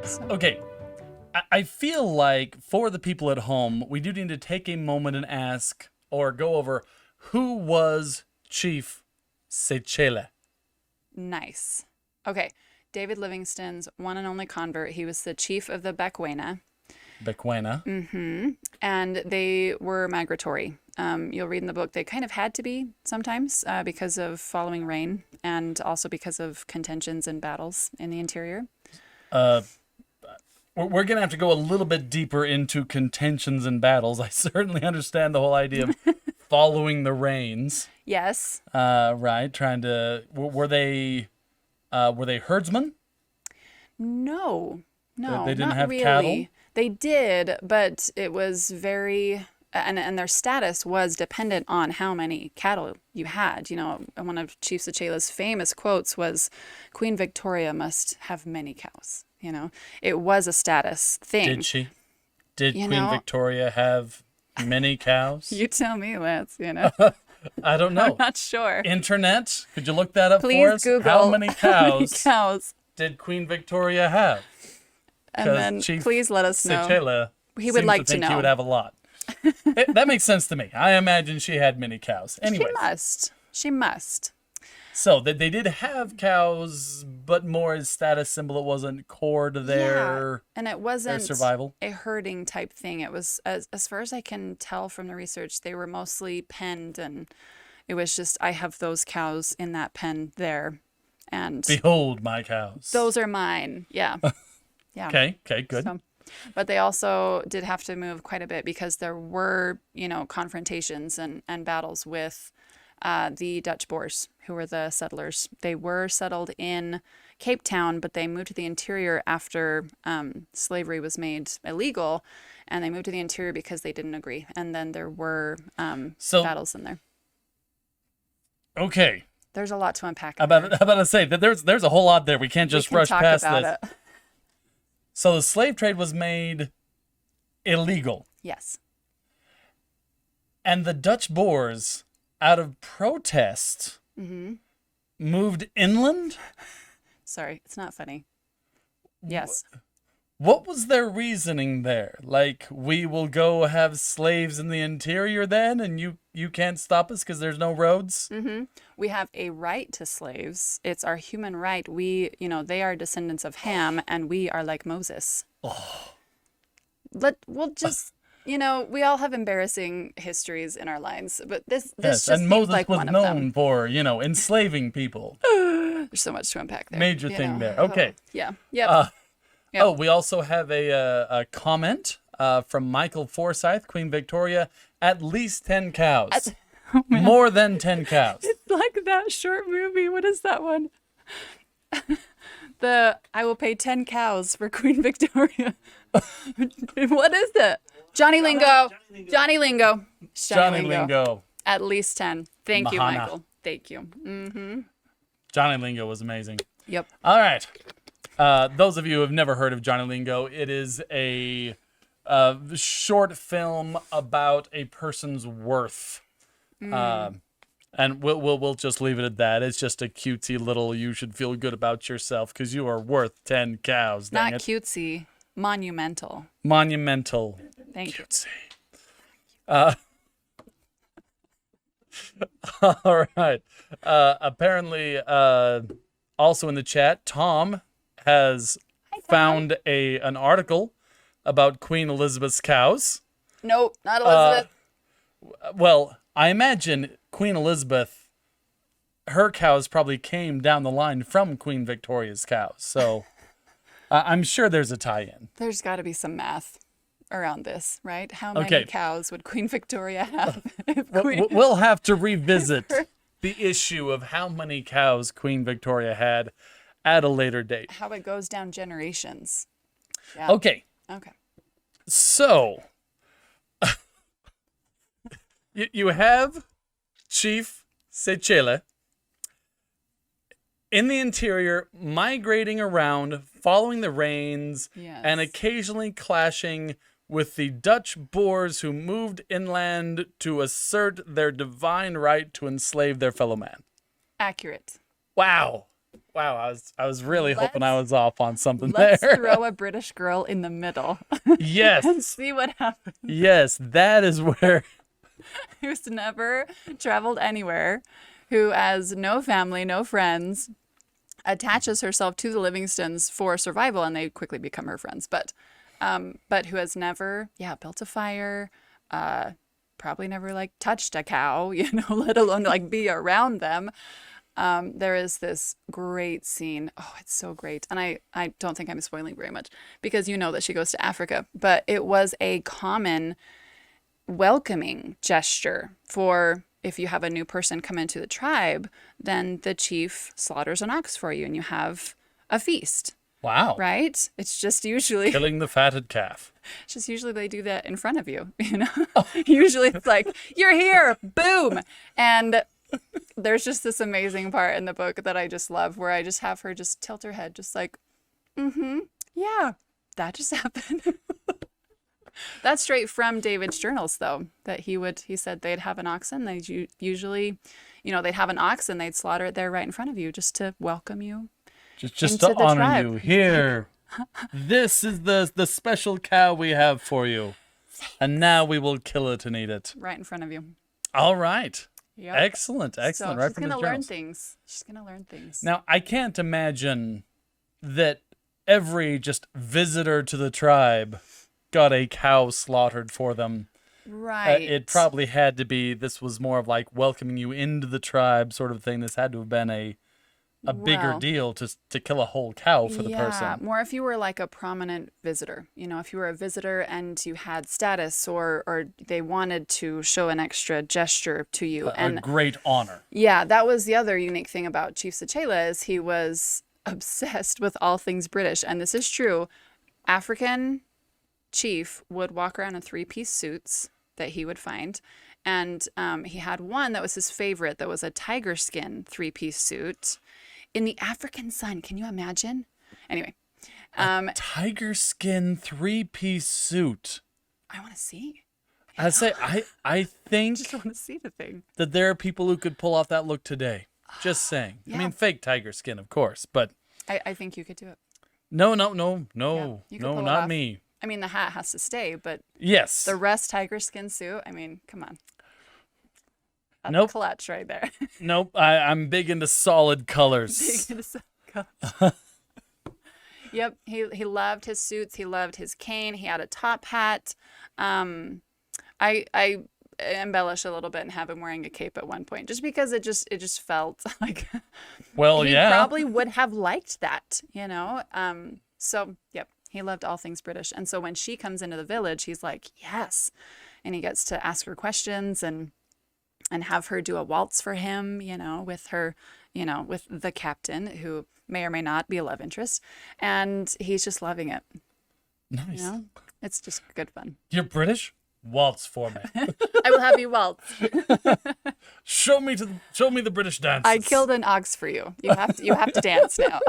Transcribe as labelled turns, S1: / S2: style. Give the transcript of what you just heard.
S1: Okay, I feel like for the people at home, we do need to take a moment and ask or go over who was Chief Sechele.
S2: Nice. Okay, David Livingstone's one and only convert. He was the chief of the Bekwena.
S1: Bekwena.
S2: And they were migratory. You'll read in the book they kind of had to be sometimes because of following rain and also because of contentions and battles in the interior.
S1: We're going to have to go a little bit deeper into contentions and battles. I certainly understand the whole idea of following the rains.
S2: Yes.
S1: Right. Trying to. Were they herdsmen?
S2: No,
S1: They didn't
S2: not
S1: have
S2: really.
S1: cattle?
S2: They did, but it was very, and their status was dependent on how many cattle you had. You know, one of Chief Sechele's famous quotes was, "Queen Victoria must have many cows." You know, it was a status thing.
S1: Did she? Did
S2: You
S1: Queen
S2: know-
S1: Victoria have many cows?
S2: You tell me, Lance. You know,
S1: I don't know.
S2: I'm not sure.
S1: Internet, could you look that up
S2: Please
S1: for us?
S2: Google
S1: How many
S2: how many
S1: cows
S2: cows,
S1: did Queen Victoria have?
S2: and
S1: 'Cause
S2: then
S1: Chief
S2: please let us know.
S1: Sechele
S2: He would
S1: seems
S2: like
S1: to think
S2: to
S1: he
S2: know.
S1: would have a lot. That makes sense to me. I imagine she had many cows. Anyways,
S2: She must. She must.
S1: so they did have cows, but more as status symbol. It wasn't core to their
S2: And it wasn't
S1: survival.
S2: a herding type thing. It was, as far as I can tell from the research, they were mostly penned, and it was just, I have those cows in that pen there, and
S1: Behold my cows.
S2: those are mine. Yeah. Yeah.
S1: Okay, good.
S2: So, but they also did have to move quite a bit because there were, confrontations and battles with the Dutch Boers, who were the settlers. They were settled in Cape Town, but they moved to the interior after slavery was made illegal, and they moved to the interior because they didn't agree. And then there were battles in there.
S1: Okay.
S2: There's a lot to unpack.
S1: I'm about to say that there's a whole lot there. We can't just
S2: We can
S1: rush
S2: talk
S1: past
S2: about
S1: this.
S2: it.
S1: So the slave trade was made illegal.
S2: Yes.
S1: And the Dutch Boers, out of protest, moved inland?
S2: Sorry, it's not funny. Yes.
S1: What was their reasoning there? Like, we will go have slaves in the interior then, and you can't stop us because there's no roads?
S2: We have a right to slaves. It's our human right. We, they are descendants of Ham, and we are like Moses. We'll just, we all have embarrassing histories in our lives, but this
S1: Yes,
S2: just
S1: and
S2: seems
S1: Moses
S2: like
S1: was
S2: one of
S1: known
S2: them.
S1: for, enslaving people.
S2: There's so much to unpack there.
S1: Major thing there. Okay.
S2: Yeah. Yep. Yep.
S1: Oh, we also have a comment from Michael Forsyth, Queen Victoria, at least 10 cows. More than 10 cows.
S2: It's like that short movie. What is that one? I will pay 10 cows for Queen Victoria. What is it? Johnny Lingo. Johnny Lingo.
S1: Johnny Lingo.
S2: At least 10. Thank you,
S1: Mahana.
S2: Michael. Thank you.
S1: Johnny Lingo was amazing.
S2: Yep.
S1: All right. Those of you who have never heard of Johnny Lingo, it is a short film about a person's worth. And we'll just leave it at that. It's just a cutesy little, you should feel good about yourself because you are worth 10 cows. Dang
S2: Not
S1: it.
S2: cutesy. Monumental.
S1: Monumental.
S2: Thank you.
S1: Cutesy. All right. Apparently, also in the chat, Tom has found an article about Queen Elizabeth's cows.
S2: Nope, not Elizabeth.
S1: Well, I imagine Queen Elizabeth, her cows probably came down the line from Queen Victoria's cows. So I'm sure there's a tie-in.
S2: There's got to be some math around this, right? How many
S1: Okay.
S2: cows would Queen Victoria have? if
S1: We'll have to revisit the issue of how many cows Queen Victoria had at a later date.
S2: How it goes down generations. Yeah.
S1: Okay,
S2: Okay.
S1: so you have Chief Sechele in the interior, migrating around, following the rains,
S2: Yes.
S1: and occasionally clashing with the Dutch Boers who moved inland to assert their divine right to enslave their fellow man.
S2: Accurate.
S1: Wow. Wow, I was really hoping
S2: Let's-
S1: I was off on something
S2: Let's
S1: there.
S2: throw a British girl in the middle and
S1: Yes.
S2: see what happens.
S1: Yes, that is where
S2: Who's never traveled anywhere, who has no family, no friends, attaches herself to the Livingstons for survival, and they quickly become her friends. But who has never, built a fire, probably never like touched a cow, let alone like be around them. There is this great scene. Oh, it's so great. And I don't think I'm spoiling very much because you know that she goes to Africa, but it was a common welcoming gesture for if you have a new person come into the tribe, then the chief slaughters an ox for you and you have a feast,
S1: wow.
S2: right? It's just usually
S1: Killing the fatted calf.
S2: they do that in front of you, Usually it's like, you're here, boom. And there's just this amazing part in the book that I just love where I just have her just tilt her head just like, yeah, that just happened. That's straight from David's journals, though, that he said they'd have an oxen. They'd usually, they'd have an ox and they'd slaughter it there right in front of you just to welcome you.
S1: Just
S2: into
S1: to
S2: the
S1: honor
S2: tribe.
S1: you. Here. This is the special cow we have for you. And now we will kill it and eat it.
S2: Right in front of you.
S1: All right.
S2: Yep.
S1: Excellent.
S2: So
S1: Right
S2: she's
S1: from
S2: going
S1: the
S2: to learn
S1: journals.
S2: things. She's going to learn things.
S1: Now, I can't imagine that every just visitor to the tribe got a cow slaughtered for them.
S2: Right.
S1: It probably had to be, this was more of like welcoming you into the tribe sort of thing. This had to have been a bigger
S2: Well,
S1: deal to kill a whole cow for the
S2: yeah,
S1: person.
S2: more if you were like a prominent visitor. If you were a visitor and you had status or they wanted to show an extra gesture to you.
S1: A great honor.
S2: Yeah, that was the other unique thing about Chief Sechele is he was obsessed with all things British. And this is true. African chief would walk around in three-piece suits that he would find. And he had one that was his favorite that was a tiger skin three-piece suit in the African sun. Can you imagine? Anyway.
S1: Tiger skin three-piece suit.
S2: I want to see.
S1: I say, I think
S2: Just want to see the thing.
S1: that there are people who could pull off that look today. Just saying. I
S2: Yeah.
S1: mean, fake tiger skin, of course, but
S2: I think you could do it.
S1: no,
S2: you could pull it
S1: not
S2: off.
S1: me.
S2: I mean, the hat has to stay, but
S1: Yes.
S2: the rest tiger skin suit, I mean, come on. That's
S1: Nope.
S2: a clutch right there.
S1: Nope. I'm big into solid colors.
S2: Yep, he loved his suits. He loved his cane. He had a top hat. I embellish a little bit and have him wearing a cape at one point, just because it just felt like
S1: Well,
S2: he
S1: yeah.
S2: probably would have liked that, So yep, he loved all things British, and so when she comes into the village, he's like, yes, and he gets to ask her questions and have her do a waltz for him, with her, with the captain who may or may not be a love interest, and he's just loving it.
S1: Nice.
S2: It's just good fun.
S1: You're British? Waltz for me.
S2: I will have you waltz.
S1: Show me the British dances.
S2: I killed an ox for you. You have to dance now.